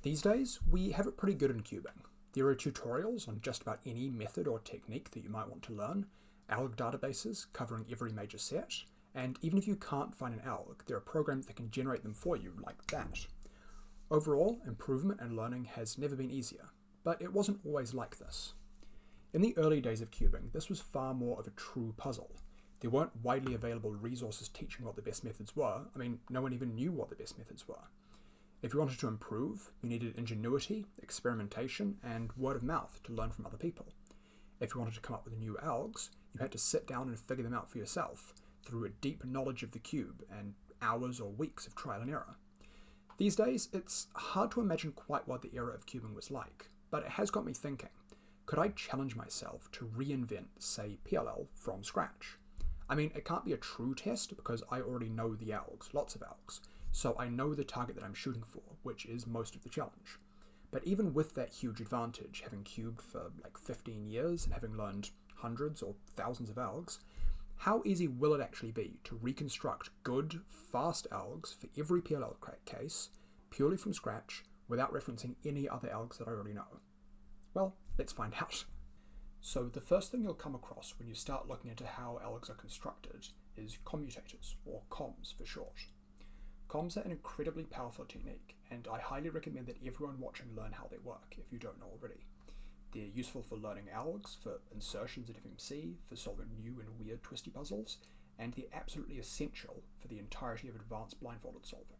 These days, we have it pretty good in cubing. There are tutorials on just about any method or technique that you might want to learn, alg databases covering every major set, and even if you can't find an alg, there are programs that can generate them for you like that. Overall, improvement and learning has never been easier, but it wasn't always like this. In the early days of cubing, this was far more of a true puzzle. There weren't widely available resources teaching what the best methods were. No one even knew what the best methods were. If you wanted to improve, you needed ingenuity, experimentation, and word of mouth to learn from other people. If you wanted to come up with new algs, you had to sit down and figure them out for yourself through a deep knowledge of the cube and hours or weeks of trial and error. These days, it's hard to imagine quite what the era of cubing was like, but it has got me thinking, could I challenge myself to reinvent, say, PLL from scratch? It can't be a true test because I already know the algs, lots of algs, so I know the target that I'm shooting for, which is most of the challenge. But even with that huge advantage, having cubed for like 15 years and having learned hundreds or thousands of algs, how easy will it actually be to reconstruct good, fast algs for every PLL case, purely from scratch, without referencing any other algs that I already know? Well, let's find out. So the first thing you'll come across when you start looking into how algs are constructed is commutators, or comms for short. Comms are an incredibly powerful technique, and I highly recommend that everyone watching learn how they work if you don't know already. They're useful for learning algs, for insertions at FMC, for solving new and weird twisty puzzles, and they're absolutely essential for the entirety of advanced blindfolded solving.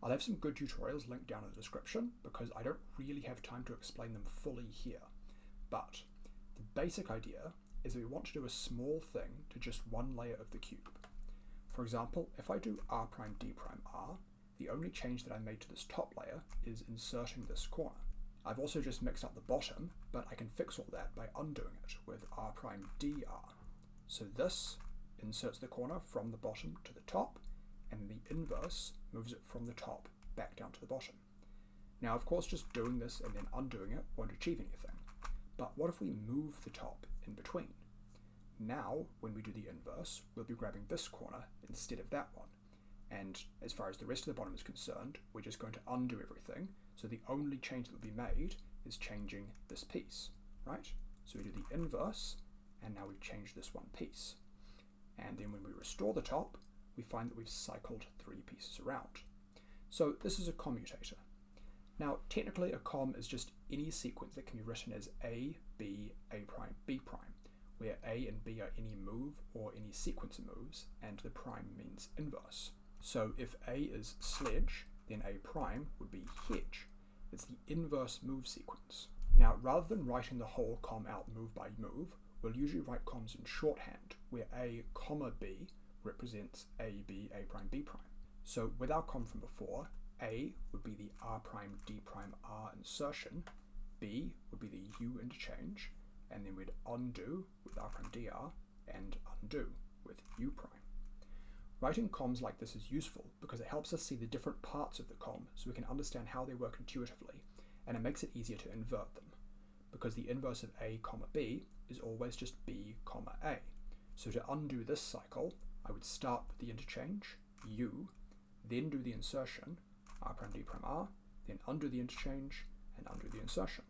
I'll have some good tutorials linked down in the description because I don't really have time to explain them fully here. But the basic idea is that we want to do a small thing to just one layer of the cube. For example, if I do r', d', r, the only change that I made to this top layer is inserting this corner. I've also just mixed up the bottom, but I can fix all that by undoing it with r', dr. So this inserts the corner from the bottom to the top, and the inverse moves it from the top back down to the bottom. Now, of course, just doing this and then undoing it won't achieve anything. But what if we move the top in between? Now, when we do the inverse, we'll be grabbing this corner instead of that one. And as far as the rest of the bottom is concerned, we're just going to undo everything. So the only change that will be made is changing this piece, right? So we do the inverse, and now we've changed this one piece. And then when we restore the top, we find that we've cycled 3 pieces around. So this is a commutator. Now, technically, a comm is just any sequence that can be written as A, B, A', B', where A and B are any move or any sequence of moves, and the prime means inverse. So if A is sledge, then A' would be hedge. It's the inverse move sequence. Now, rather than writing the whole comm out move by move, we'll usually write comms in shorthand, where A, B represents A, B, A', B'. So with our comm from before, A would be the r', d', r insertion, B would be the U interchange, and then we'd undo with r', dr, and undo with U'. Writing comms like this is useful because it helps us see the different parts of the comm so we can understand how they work intuitively, and it makes it easier to invert them, because the inverse of A, B is always just B, A. So to undo this cycle, I would start with the interchange, U, then do the insertion, r', d', r, then undo the interchange, and undo the insertion.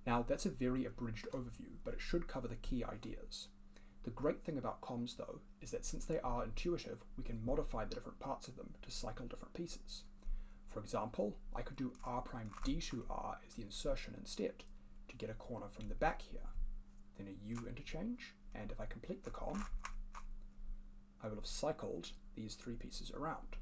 Now, that's a very abridged overview, but it should cover the key ideas. The great thing about comms, though, is that since they are intuitive, we can modify the different parts of them to cycle different pieces. For example, I could do r', d', as the insertion instead, to get a corner from the back here, then a U interchange, and if I complete the comm, I will have cycled these 3 pieces around.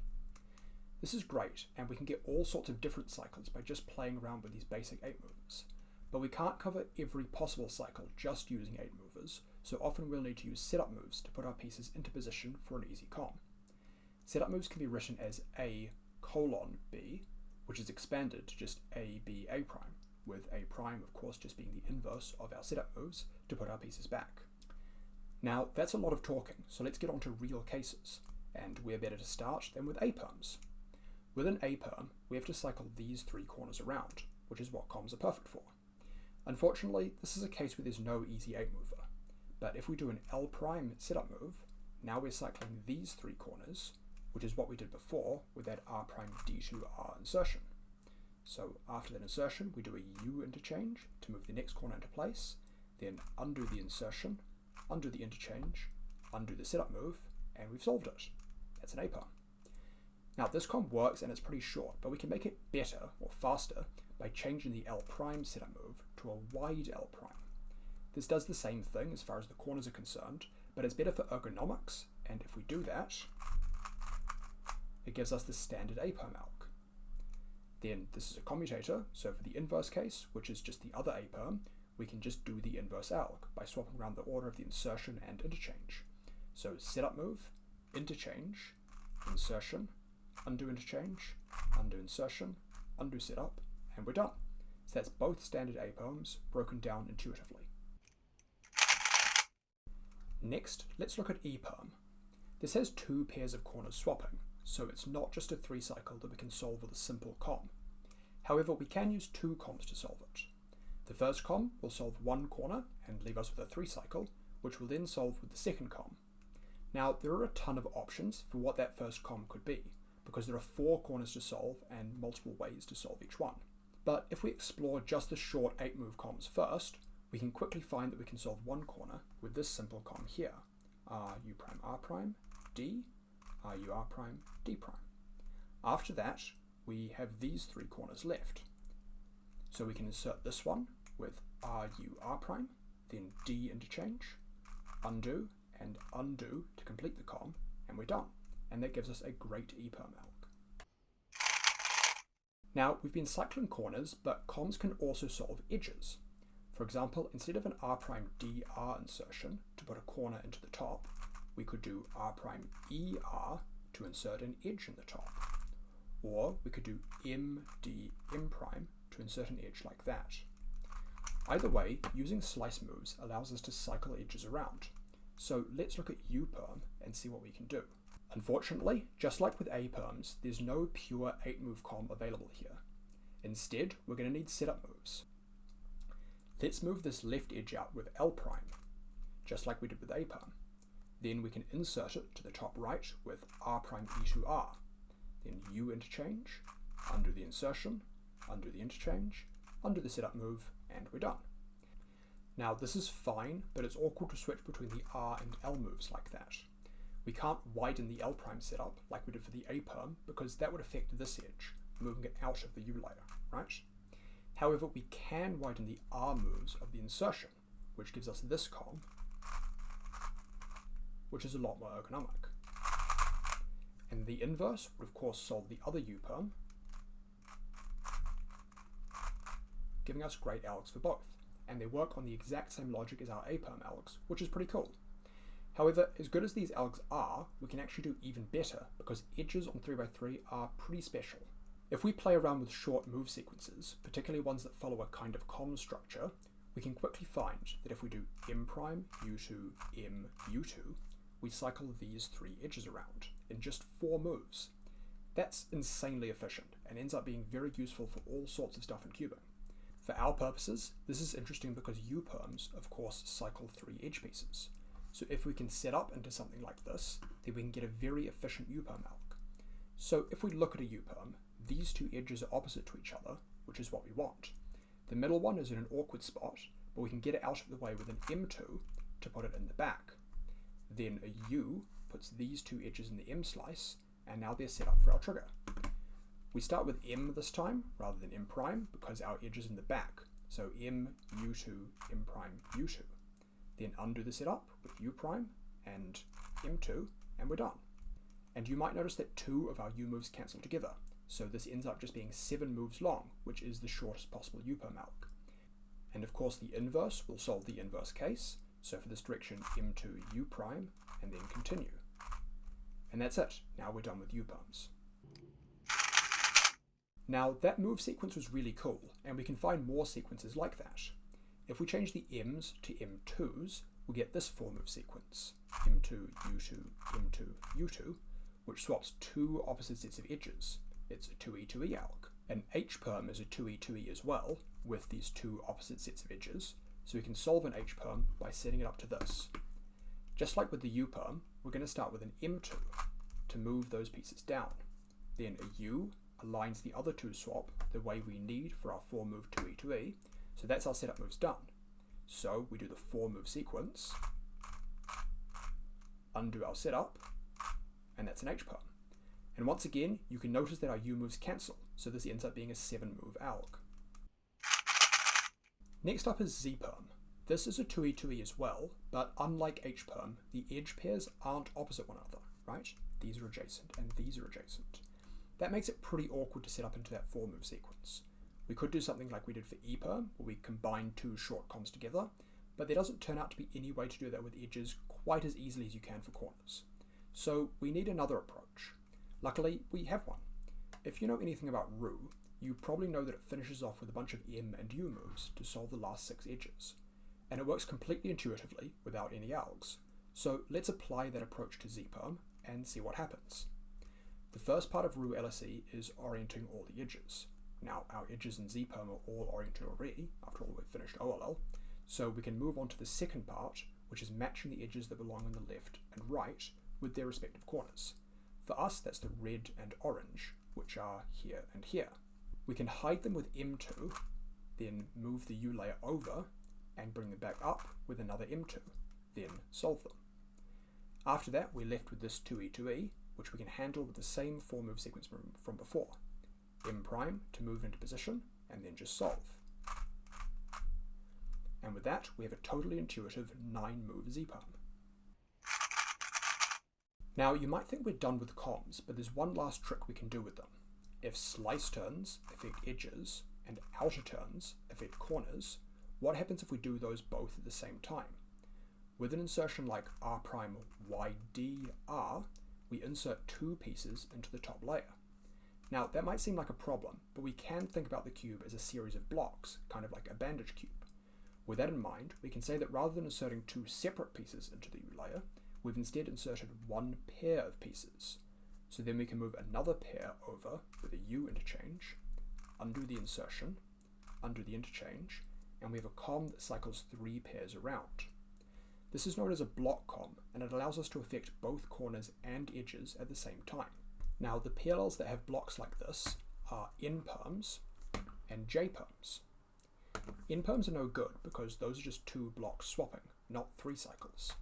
This is great, and we can get all sorts of different cycles by just playing around with these basic 8 movers. But we can't cover every possible cycle just using 8 movers, so often we'll need to use setup moves to put our pieces into position for an easy comm. Setup moves can be written as A:, B, which is expanded to just A, B, A', with A', of course, just being the inverse of our setup moves to put our pieces back. Now, that's a lot of talking, so let's get on to real cases, and where better to start than with A-perms. With an A-perm, we have to cycle these 3 corners around, which is what comms are perfect for. Unfortunately, this is a case where there's no easy 8 mover, but if we do an L' setup move, now we're cycling these 3 corners, which is what we did before with that r', d', r insertion. So after that insertion, we do a U interchange to move the next corner into place, then undo the insertion, undo the interchange, undo the setup move, and we've solved it. That's an A-Perm. Now this comm works and it's pretty short, but we can make it better or faster by changing the L' setup move to a wide L'. This does the same thing as far as the corners are concerned, but it's better for ergonomics, and if we do that, it gives us the standard A-Perm alg. Then this is a commutator, so for the inverse case, which is just the other A-Perm, we can just do the inverse alg by swapping around the order of the insertion and interchange. So setup move, interchange, insertion, undo interchange, undo insertion, undo setup, and we're done. So that's both standard A-Perms broken down intuitively. Next, let's look at E-Perm. This has two pairs of corners swapping, so it's not just a 3-cycle that we can solve with a simple comm. However, we can use two comms to solve it. The first comm will solve one corner and leave us with a 3-cycle, which will then solve with the second comm. Now, there are a ton of options for what that first comm could be, because there are 4 corners to solve and multiple ways to solve each one. But if we explore just the short 8-move comms first, we can quickly find that we can solve one corner with this simple comm here, RU', D, RU', D'. After that, we have these 3 corners left. So we can insert this one with RU', then D interchange, undo, and undo to complete the comm, and we're done. And that gives us a great E-Perm alg. Now, we've been cycling corners, but comms can also solve edges. For example, instead of an R''DR insertion to put a corner into the top, we could do R''ER to insert an edge in the top. Or we could do MDM' to insert an edge like that. Either way, using slice moves allows us to cycle edges around. So let's look at U-Perm and see what we can do. Unfortunately, just like with A-Perms, there's no pure 8-move comm available here. Instead, we're going to need setup moves. Let's move this left edge out with L', just like we did with A-Perm. Then we can insert it to the top right with R'E', then U interchange, undo the insertion, undo the interchange, undo the setup move, and we're done. Now this is fine, but it's awkward to switch between the R and L moves like that. We can't widen the L' setup like we did for the A-Perm because that would affect this edge, moving it out of the U layer, right? However, we can widen the R moves of the insertion, which gives us this comm, which is a lot more ergonomic. And the inverse would of course solve the other U-Perm, giving us great algs for both, and they work on the exact same logic as our A-Perm algs, which is pretty cool. However, as good as these algs are, we can actually do even better because edges on 3x3 are pretty special. If we play around with short move sequences, particularly ones that follow a kind of comm structure, we can quickly find that if we do M', U2, M, U2, we cycle these 3 edges around in just 4 moves. That's insanely efficient and ends up being very useful for all sorts of stuff in cubing. For our purposes, this is interesting because U-Perms, of course, cycle 3 edge pieces. So if we can set up into something like this, then we can get a very efficient U-Perm alg. So if we look at a U-Perm, these 2 edges are opposite to each other, which is what we want. The middle one is in an awkward spot, but we can get it out of the way with an M2 to put it in the back. Then a U puts these 2 edges in the M slice, and now they're set up for our trigger. We start with M this time, rather than M', because our edge is in the back, so M, U2, M', U2. Then undo the setup with U' and M2, and we're done. And you might notice that 2 of our U moves cancel together, so this ends up just being 7 moves long, which is the shortest possible U-Perm alg. And of course the inverse will solve the inverse case, so for this direction M2 U', and then continue. And that's it, now we're done with U-Perms. Now that move sequence was really cool, and we can find more sequences like that. If we change the M's to M2s, we get this 4-move sequence, M2, U2, M2, U2, which swaps 2 opposite sets of edges. It's a 2E, 2E alg. An H-Perm is a 2E, 2E as well, with these 2 opposite sets of edges, so we can solve an H-Perm by setting it up to this. Just like with the U-Perm, we're going to start with an M2 to move those pieces down, then a U aligns the other two swap the way we need for our 4 move 2e to e. So that's our setup moves done. So we do the 4 move sequence, undo our setup, and that's an H perm. And once again, you can notice that our U moves cancel, so this ends up being a 7 move alg. Next up is Z perm. This is a 2e to e as well, but unlike H perm, the edge pairs aren't opposite one another, right? These are adjacent and these are adjacent. That makes it pretty awkward to set up into that 4 move sequence. We could do something like we did for E perm, where we combine 2 short comms together, but there doesn't turn out to be any way to do that with edges quite as easily as you can for corners. So we need another approach. Luckily, we have one. If you know anything about Ru, you probably know that it finishes off with a bunch of M and U moves to solve the last 6 edges. And it works completely intuitively without any algs. So let's apply that approach to Z perm and see what happens. The first part of Ru LSE is orienting all the edges. Now our edges in Z perm are all oriented already, after all we've finished OLL, so we can move on to the second part, which is matching the edges that belong on the left and right with their respective corners. For us, that's the red and orange, which are here and here. We can hide them with M2, then move the U layer over and bring them back up with another M2, then solve them. After that, we're left with this 2e to e, which we can handle with the same 4 move sequence from before. M prime to move into position, and then just solve. And with that, we have a totally intuitive 9 move Z perm. Now, you might think we're done with comms, but there's one last trick we can do with them. If slice turns affect edges, and outer turns affect corners, what happens if we do those both at the same time? With an insertion like R prime YDR, we insert 2 pieces into the top layer. Now, that might seem like a problem, but we can think about the cube as a series of blocks, kind of like a bandage cube. With that in mind, we can say that rather than inserting 2 separate pieces into the U layer, we've instead inserted 1 pair of pieces. So then we can move another pair over with a U interchange, undo the insertion, undo the interchange, and we have a comm that cycles 3 pairs around. This is known as a block comm, and it allows us to affect both corners and edges at the same time. Now, the PLLs that have blocks like this are N Perms and J Perms. N Perms are no good because those are just 2 blocks swapping, not 3 cycles.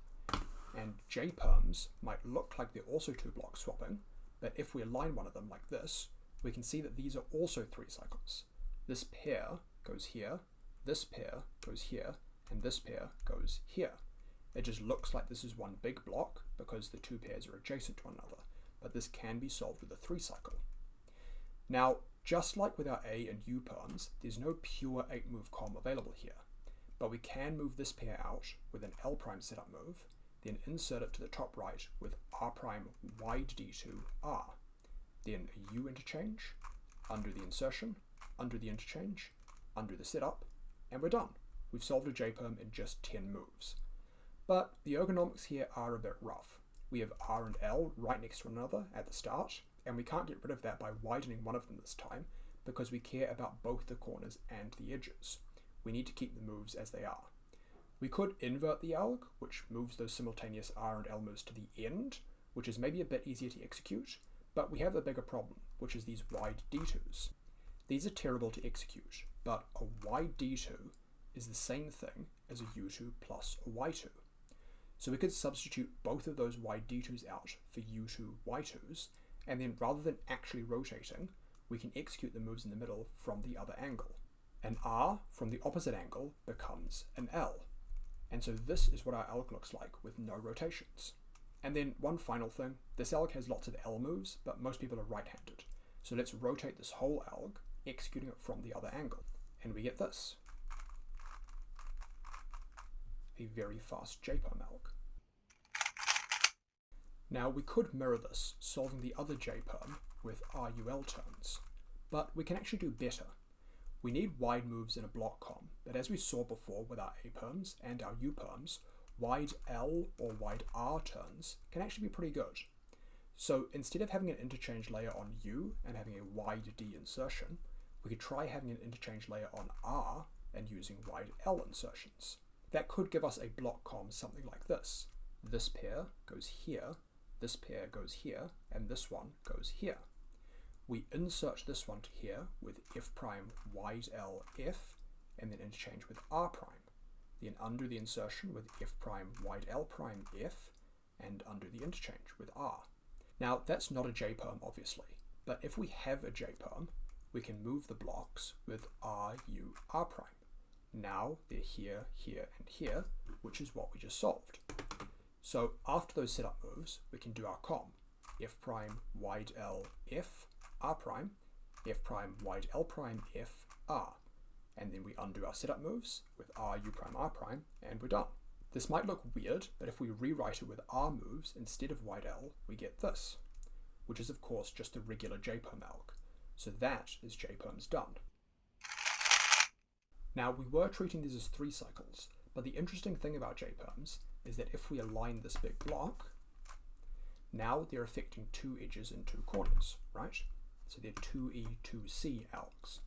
And J Perms might look like they're also 2 blocks swapping, but if we align one of them like this, we can see that these are also 3 cycles. This pair goes here, this pair goes here, and this pair goes here. It just looks like this is one big block because the 2 pairs are adjacent to one another, but this can be solved with a 3 cycle. Now, just like with our A and U perms, there's no pure 8 move comm available here, but we can move this pair out with an L prime setup move, then insert it to the top right with R prime wide D2 R, then a U interchange, undo the insertion, undo the interchange, undo the setup, and we're done. We've solved a J perm in just 10 moves. But the ergonomics here are a bit rough. We have R and L right next to one another at the start, and we can't get rid of that by widening one of them this time because we care about both the corners and the edges. We need to keep the moves as they are. We could invert the alg, which moves those simultaneous R and L moves to the end, which is maybe a bit easier to execute, but we have a bigger problem, which is these wide D2s. These are terrible to execute, but a wide D2 is the same thing as a U2 plus a Y2. So we could substitute both of those wide D2s out for U2 Y2s, and then rather than actually rotating, we can execute the moves in the middle from the other angle. An R from the opposite angle becomes an L. And so this is what our alg looks like with no rotations. And then one final thing, this alg has lots of L moves, but most people are right-handed. So let's rotate this whole alg, executing it from the other angle. And we get this. A very fast J-perm alg. Now we could mirror this, solving the other J-perm with RUL turns, but we can actually do better. We need wide moves in a block comm, but as we saw before with our A-perms and our U-perms, wide L or wide R turns can actually be pretty good. So instead of having an interchange layer on U and having a wide D insertion, we could try having an interchange layer on R and using wide L insertions. That could give us a block comm something like this. This pair goes here, this pair goes here, and this one goes here. we insert this one to here with f prime wide L f, and then interchange with r prime. Then undo the insertion with f prime wide L prime f, and undo the interchange with r. Now that's not a J-perm obviously, but if we have a J-perm, we can move the blocks with r, u, r prime. Now they're here, here, and here, which is what we just solved. So after those setup moves, we can do our comm. F prime wide L f, r prime, f prime wide L prime f, r. And then we undo our setup moves with r, u prime, r prime, and we're done. This might look weird, but if we rewrite it with r moves instead of wide L, we get this, which is of course just the regular J-perm alg. So that is J-perms done. Now we were treating these as 3 cycles, but the interesting thing about J-perms is that if we align this big block, now they're affecting 2 edges and 2 corners, right? So they're 2E, 2C algs.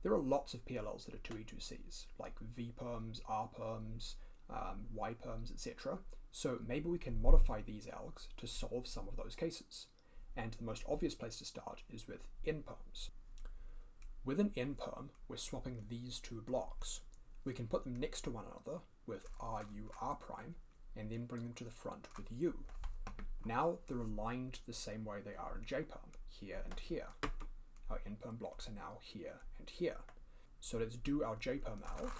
There are lots of PLLs that are 2E, 2Cs, like V-perms, R-perms, Y-perms, etc. So maybe we can modify these algs to solve some of those cases. And the most obvious place to start is with N-perms. With an N-perm, we're swapping these 2 blocks. We can put them next to one another with R, U, R prime, and then bring them to the front with U. Now they're aligned the same way they are in J-perm, here and here. Our N-perm blocks are now here and here. So let's do our J-perm alg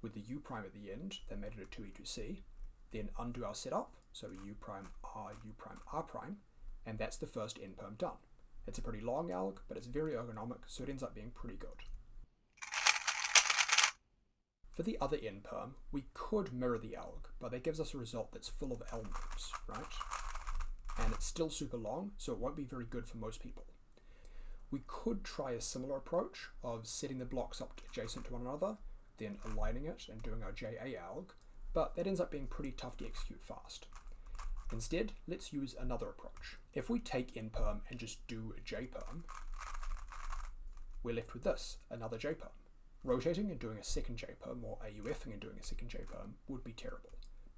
with the U prime at the end, that made it a 2E, 2C, then undo our setup, so U prime, R prime, and that's the first N-perm done. It's a pretty long alg, but it's very ergonomic, so it ends up being pretty good. For the other N-perm, we could mirror the alg, but that gives us a result that's full of L moves, right? And it's still super long, so it won't be very good for most people. We could try a similar approach of setting the blocks up adjacent to one another, then aligning it and doing our JA alg, but that ends up being pretty tough to execute fast. Instead, let's use another approach. If we take N-perm and just do a J-perm, we're left with this, another J-perm. Rotating and doing a second J-perm, or AUFing and doing a second J-perm, would be terrible.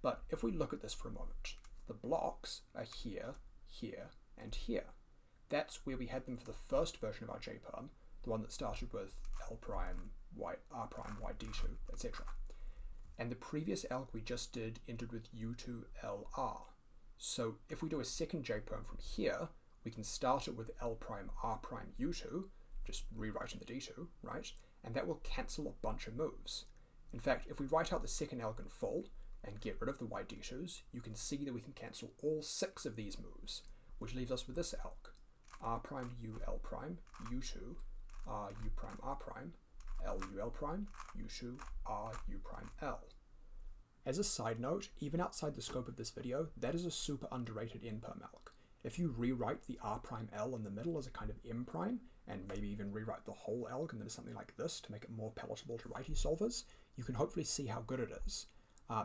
But if we look at this for a moment, the blocks are here, here, and here. That's where we had them for the first version of our J-perm, the one that started with L prime, Y, R prime, Y D2, etc. And the previous alg we just did ended with U2, L, R. So if we do a second J-perm from here, we can start it with L prime, R prime, U2, just rewriting the D2, right? And that will cancel a bunch of moves. In fact, if we write out the second alg in full and get rid of the Y D2s, you can see that we can cancel all 6 of these moves, which leaves us with this alg. R prime, U, L prime, U2, R, U prime, R prime, L, U, L prime, U2, R, U prime, L. As a side note, even outside the scope of this video, that is a super underrated N-perm alg. If you rewrite the R prime L in the middle as a kind of M prime, and maybe even rewrite the whole alg into something like this to make it more palatable to righty solvers, you can hopefully see how good it is.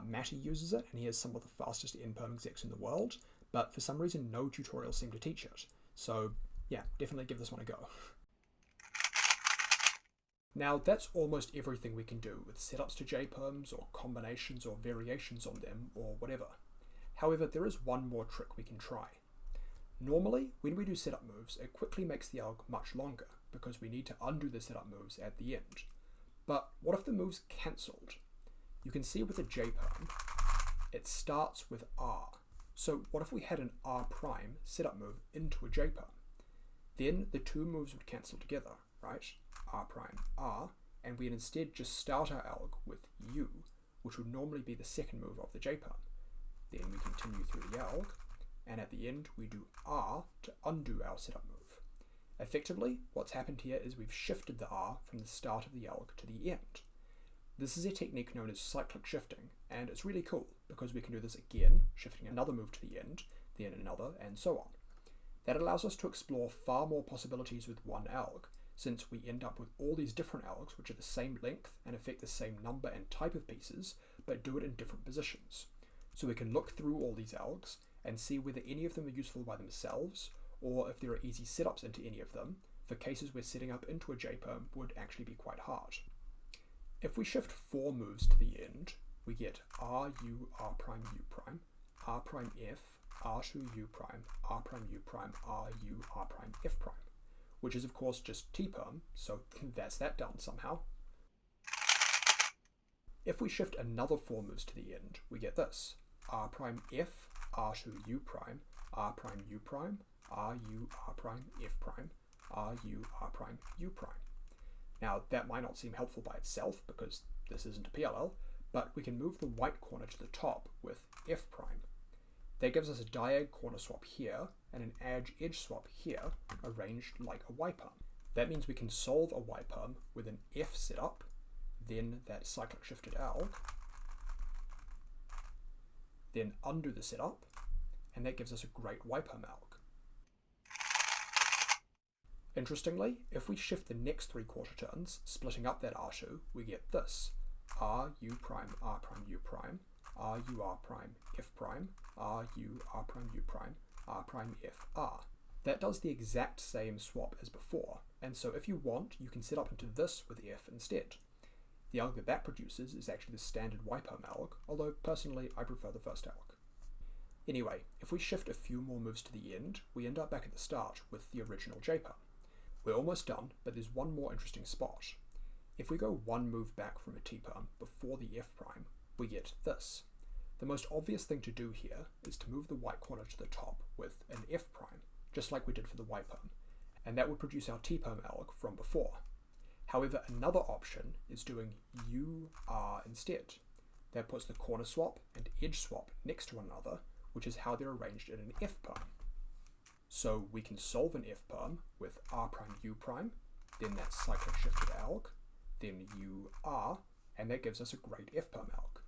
Matty uses it, and he has some of the fastest N-perm execs in the world, but for some reason no tutorials seem to teach it. So yeah, definitely give this one a go. Now that's almost everything we can do with setups to J-perms or combinations or variations on them or whatever. However, there is one more trick we can try. Normally, when we do setup moves, it quickly makes the alg much longer because we need to undo the setup moves at the end. But what if the move's cancelled? You can see with a J-perm, it starts with R. So what if we had an R prime setup move into a J-perm? Then the 2 moves would cancel together, right? R prime R, and we'd instead just start our alg with U, which would normally be the second move of the J-perm. Then we continue through the alg, and at the end we do R to undo our setup move. Effectively, what's happened here is we've shifted the R from the start of the alg to the end. This is a technique known as cyclic shifting, and it's really cool because we can do this again, shifting another move to the end, then another, and so on. That allows us to explore far more possibilities with one alg, since we end up with all these different algs which are the same length and affect the same number and type of pieces, but do it in different positions. So we can look through all these algs and see whether any of them are useful by themselves, or if there are easy setups into any of them, for cases where setting up into a J-perm would actually be quite hard. If we shift 4 moves to the end, we get R, U, R prime, U prime, R prime F, R2, U prime, R prime, U prime, R, U, R prime, F prime. which is of course just T-Perm, so that's that done somehow. If we shift another 4 moves to the end, we get this: R prime F, R2 U prime, R prime U prime, R U R prime F prime, R U R prime U prime. Now that might not seem helpful by itself because this isn't a PLL, but we can move the white corner to the top with F prime. That gives us a diag corner swap here and an edge swap here, arranged like a Y-perm. That means we can solve a Y-perm with an F setup, then that cyclic shifted alg, then undo the setup, and that gives us a great Y-perm alg. Interestingly, if we shift the next 3 quarter turns, splitting up that R2, we get this: R U prime R prime U prime, R U R prime F prime, R U R prime U prime, R prime F R. That does the exact same swap as before, and so if you want, you can set up into this with F instead. The alg that produces is actually the standard Y-perm alg, although personally I prefer the first alg. Anyway, if we shift a few more moves to the end, we end up back at the start with the original J-perm. We're almost done, but there's one more interesting spot. If we go 1 move back from a T-perm before the F prime, we get this. The most obvious thing to do here is to move the white corner to the top with an F prime, just like we did for the Y-perm, and that would produce our T-perm alg from before. However, another option is doing UR instead. That puts the corner swap and edge swap next to one another, which is how they're arranged in an F perm. So we can solve an F perm with R prime U prime, then that cyclic shifted alg, then UR, and that gives us a great F perm alg.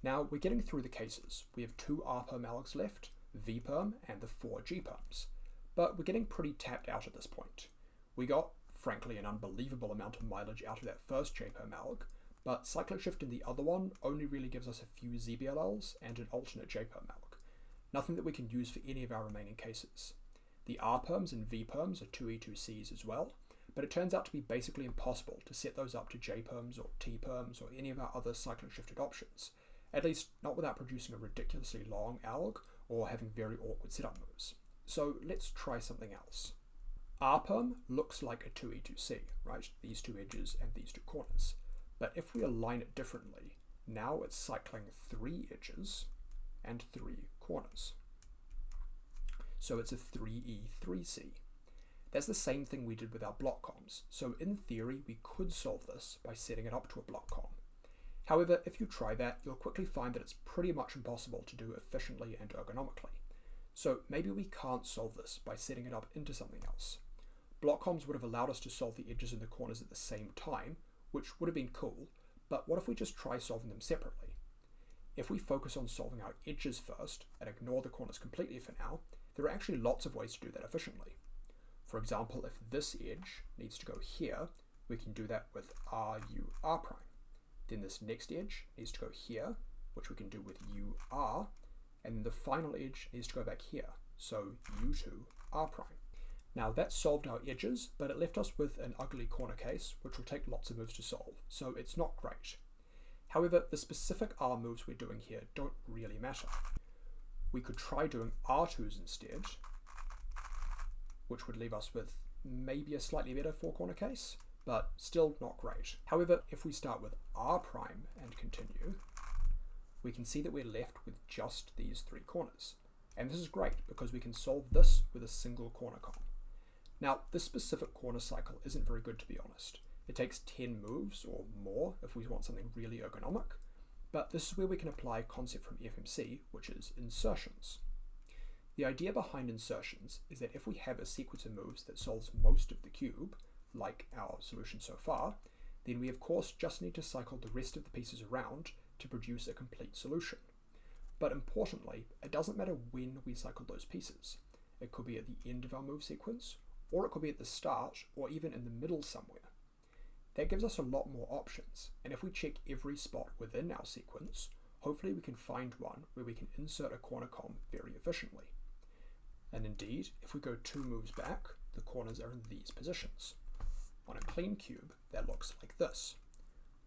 Now we're getting through the cases. We have 2 R perm algs left, V perm and the 4 G perms, but we're getting pretty tapped out at this point. We got, frankly, an unbelievable amount of mileage out of that first J perm alg, but cyclic shift in the other one only really gives us a few ZBLLs and an alternate J perm alg. Nothing that we can use for any of our remaining cases. The R perms and V perms are 2E2Cs as well, but it turns out to be basically impossible to set those up to J perms or T perms or any of our other cyclic shifted options, at least not without producing a ridiculously long alg or having very awkward setup moves. So let's try something else. R perm looks like a 2E2C, right? These 2 edges and these 2 corners. But if we align it differently, now it's cycling 3 edges and 3 corners. So it's a 3E3C. That's the same thing we did with our block comms, so in theory we could solve this by setting it up to a block comm. However, if you try that, you'll quickly find that it's pretty much impossible to do efficiently and ergonomically. So maybe we can't solve this by setting it up into something else. Block comms would have allowed us to solve the edges and the corners at the same time, which would have been cool, but what if we just try solving them separately? If we focus on solving our edges first and ignore the corners completely for now, there are actually lots of ways to do that efficiently. For example, if this edge needs to go here, we can do that with RUR prime. Then this next edge needs to go here, which we can do with UR, and then the final edge needs to go back here, so U2R prime. Now that solved our edges, but it left us with an ugly corner case, which will take lots of moves to solve, so it's not great. However, the specific R moves we're doing here don't really matter. We could try doing R2s instead, which would leave us with maybe a slightly better 4-corner case, but still not great. However, if we start with R prime and continue, we can see that we're left with just these 3 corners. And this is great because we can solve this with a single corner comm. Now, this specific corner cycle isn't very good, to be honest. It takes 10 moves or more if we want something really ergonomic, but this is where we can apply a concept from FMC, which is insertions. The idea behind insertions is that if we have a sequence of moves that solves most of the cube, like our solution so far, then we of course just need to cycle the rest of the pieces around to produce a complete solution. But importantly, it doesn't matter when we cycle those pieces. It could be at the end of our move sequence, or it could be at the start, or even in the middle somewhere. That gives us a lot more options, and if we check every spot within our sequence, hopefully we can find one where we can insert a corner comm very efficiently. And indeed, if we go 2 moves back, the corners are in these positions. On a clean cube, that looks like this.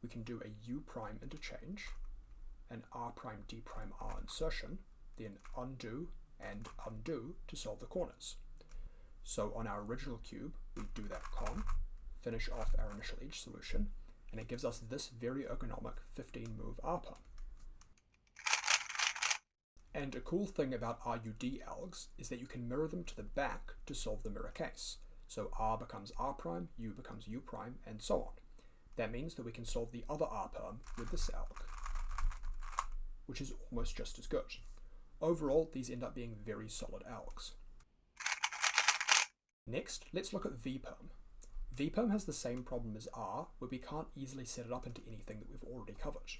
We can do a U prime interchange, an R prime D prime R insertion, then undo and undo to solve the corners. So on our original cube, we do that comm, finish off our initial edge solution, and it gives us this very ergonomic 15-move R-Perm. And a cool thing about RUD algs is that you can mirror them to the back to solve the mirror case. So R becomes R prime, U becomes U prime, and so on. That means that we can solve the other R-Perm with this alg, which is almost just as good. Overall, these end up being very solid algs. Next, let's look at VPerm. VPerm has the same problem as R, where we can't easily set it up into anything that we've already covered.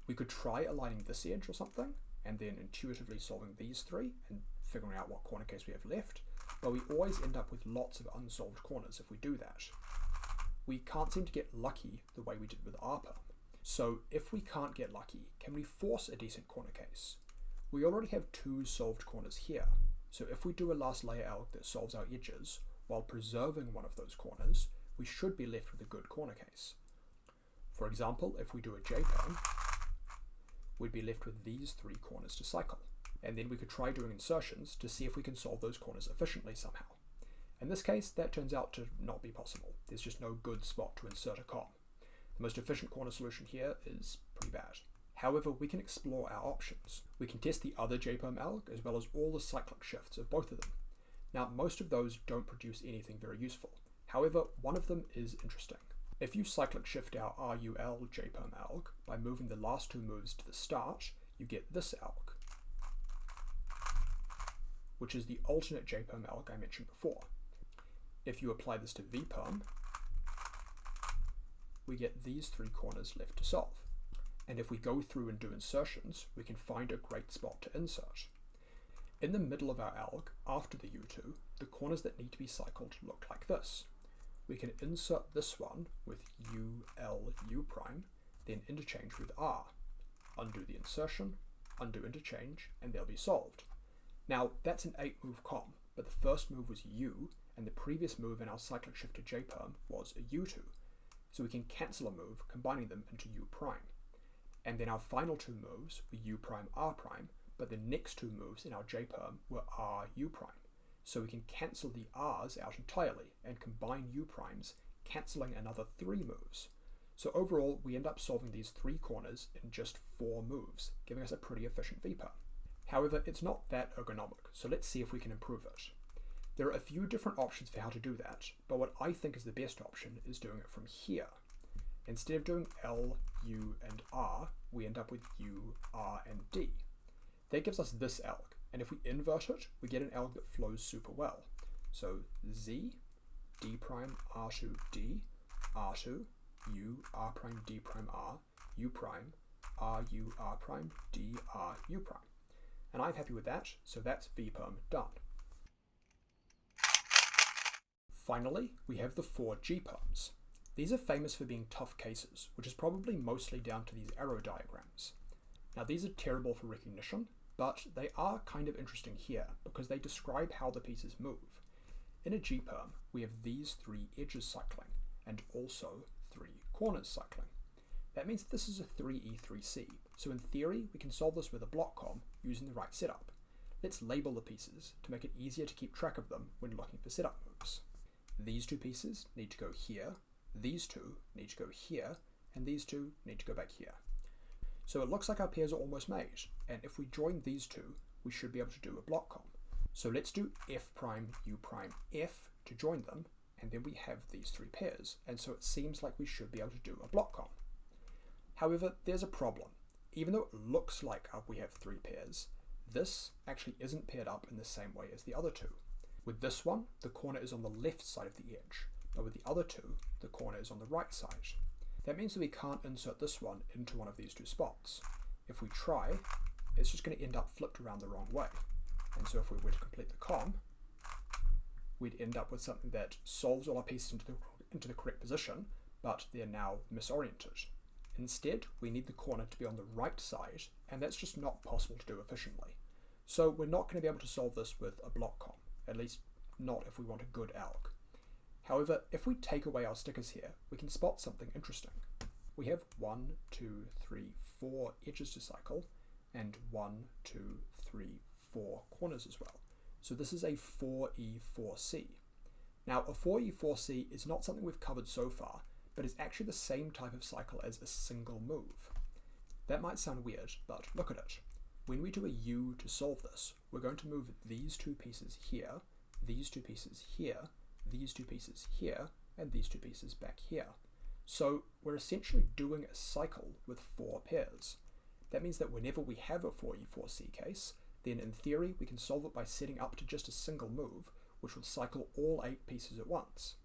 We could try aligning this edge or something, and then intuitively solving these three and figuring out what corner case we have left, but we always end up with lots of unsolved corners if we do that. We can't seem to get lucky the way we did with R-Perm. So if we can't get lucky, can we force a decent corner case? We already have two solved corners here, so if we do a last layer alg that solves our edges while preserving one of those corners, we should be left with a good corner case. For example, if we do a J-Perm, we'd be left with these three corners to cycle, and then we could try doing insertions to see if we can solve those corners efficiently somehow. In this case, that turns out to not be possible. There's just no good spot to insert a comm. The most efficient corner solution here is pretty bad. However, we can explore our options. We can test the other J-Perm alg as well as all the cyclic shifts of both of them. Now, most of those don't produce anything very useful. However, one of them is interesting. If you cyclic shift our RUL J-Perm alg by moving the last two moves to the start, you get this alg, which is the alternate J-Perm alg I mentioned before. If you apply this to VPerm, we get these three corners left to solve. And if we go through and do insertions, we can find a great spot to insert. In the middle of our alg, after the U2, the corners that need to be cycled look like this. We can insert this one with UL U prime, then interchange with R. Undo the insertion, undo interchange, and they'll be solved. Now, that's an 8-move comm, but the first move was U, and the previous move in our cyclic shift to J-Perm was a U2. So we can cancel a move, combining them into U prime. And then our final two moves were U prime R prime, but the next two moves in our J-Perm were R U prime. So we can cancel the R's out entirely and combine U primes, cancelling another 3 moves. So overall, we end up solving these 3 corners in just 4 moves, giving us a pretty efficient VPerm. However, it's not that ergonomic, so let's see if we can improve it. There are a few different options for how to do that, but what I think is the best option is doing it from here. Instead of doing L, U, and R, we end up with U, R, and D. That gives us this alg, and if we invert it, we get an alg that flows super well. So Z, D prime, R2, D, R2, U, R prime, D prime, R, U prime, R, U, R prime, D, R, U prime. And I'm happy with that, so that's VPerm done. Finally, we have the 4 G-Perms. These are famous for being tough cases, which is probably mostly down to these arrow diagrams. Now these are terrible for recognition, but they are kind of interesting here because they describe how the pieces move. In a G-Perm, we have these 3 edges cycling, and also 3 corners cycling. That means this is a 3E3C, so in theory we can solve this with a block comm using the right setup. Let's label the pieces to make it easier to keep track of them when looking for setup moves. These 2 pieces need to go here, these 2 need to go here, and these 2 need to go back here. So it looks like our pairs are almost made, and if we join these 2, we should be able to do a block comm. So let's do F prime, U prime, F to join them, and then we have these 3 pairs, and so it seems like we should be able to do a block comm. However, there's a problem. Even though it looks like we have 3 pairs, this actually isn't paired up in the same way as the other 2. With this one, the corner is on the left side of the edge, but with the other 2, the corner is on the right side. That means that we can't insert this one into one of these 2 spots. If we try, it's just going to end up flipped around the wrong way. And so if we were to complete the comm, we'd end up with something that solves all our pieces into the correct position, but they're now misoriented. Instead, we need the corner to be on the right side, and that's just not possible to do efficiently. So we're not going to be able to solve this with a block comm, at least not if we want a good alg. However, if we take away our stickers here, we can spot something interesting. We have 1, 2, 3, 4 edges to cycle, and 1, 2, 3, 4 corners as well. So this is a 4E4C. Now a 4E4C is not something we've covered so far, but is actually the same type of cycle as a single move. That might sound weird, but look at it. When we do a U to solve this, we're going to move these two pieces here, these two pieces here, these two pieces here, and these two pieces back here. So we're essentially doing a cycle with 4 pairs. That means that whenever we have a 4E4C case, then in theory we can solve it by setting up to just a single move, which will cycle all 8 pieces at once.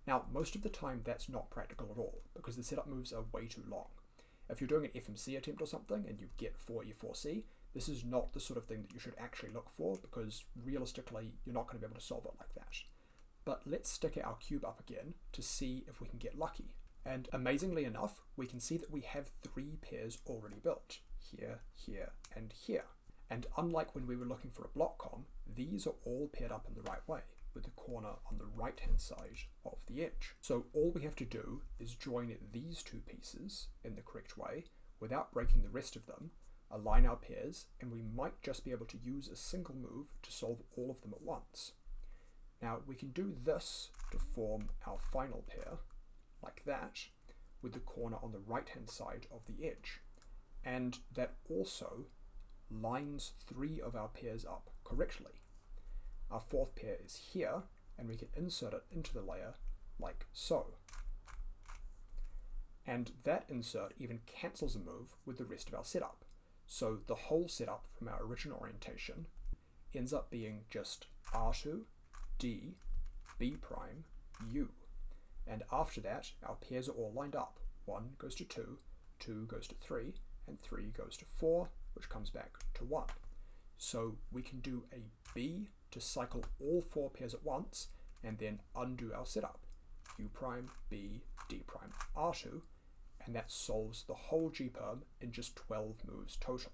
Now, most of the time that's not practical at all, because the setup moves are way too long. If you're doing an FMC attempt or something and you get 4E4C, this is not the sort of thing that you should actually look for, because realistically you're not going to be able to solve it like that. But let's stick our cube up again to see if we can get lucky. And amazingly enough, we can see that we have 3 pairs already built, here, here, and here. And unlike when we were looking for a block comm, these are all paired up in the right way, with the corner on the right hand side of the edge. So all we have to do is join these 2 pieces in the correct way without breaking the rest of them, align our pairs, and we might just be able to use a single move to solve all of them at once. Now we can do this to form our final pair, like that, with the corner on the right hand side of the edge. And that also lines 3 of our pairs up correctly. Our 4th pair is here, and we can insert it into the layer like so. And that insert even cancels a move with the rest of our setup. So the whole setup from our original orientation ends up being just R2, D, B prime, U. And after that, our pairs are all lined up. 1 goes to 2, 2 goes to 3, and 3 goes to 4, which comes back to 1. So we can do a B to cycle all 4 pairs at once, and then undo our setup. U prime, B, D prime, R2, and that solves the whole G-perm in just 12 moves total.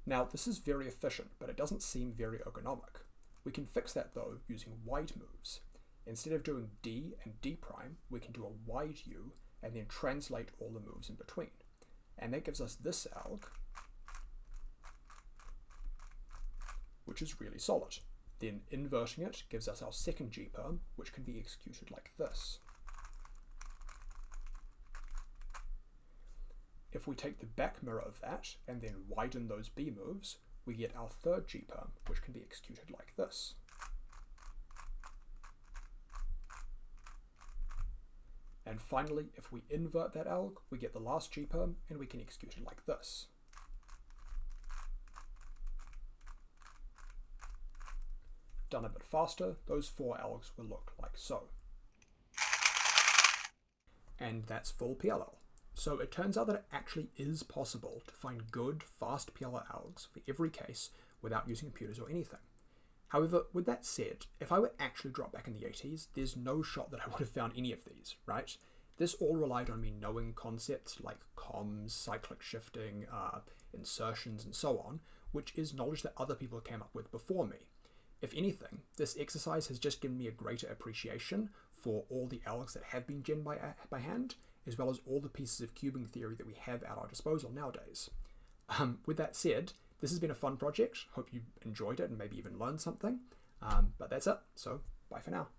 Now this is very efficient, but it doesn't seem very ergonomic. We can fix that though using wide moves. Instead of doing D and D prime, we can do a wide U and then translate all the moves in between. And that gives us this alg, which is really solid. Then inverting it gives us our second G-perm, which can be executed like this. If we take the back mirror of that and then widen those B moves, we get our third G-perm, which can be executed like this. And finally, if we invert that alg, we get the last G-perm, and we can execute it like this. Done a bit faster, those 4 algs will look like so. And that's full PLL. So it turns out that it actually is possible to find good, fast PLL algs for every case without using computers or anything. However, with that said, if I were actually dropped back in the 80s, there's no shot that I would have found any of these, right? This all relied on me knowing concepts like Comms, cyclic shifting, insertions, and so on, which is knowledge that other people came up with before me. If anything, this exercise has just given me a greater appreciation for all the algs that have been gen by hand, as well as all the pieces of cubing theory that we have at our disposal nowadays. With that said, this has been a fun project. Hope you enjoyed it and maybe even learned something. But that's it, so bye for now.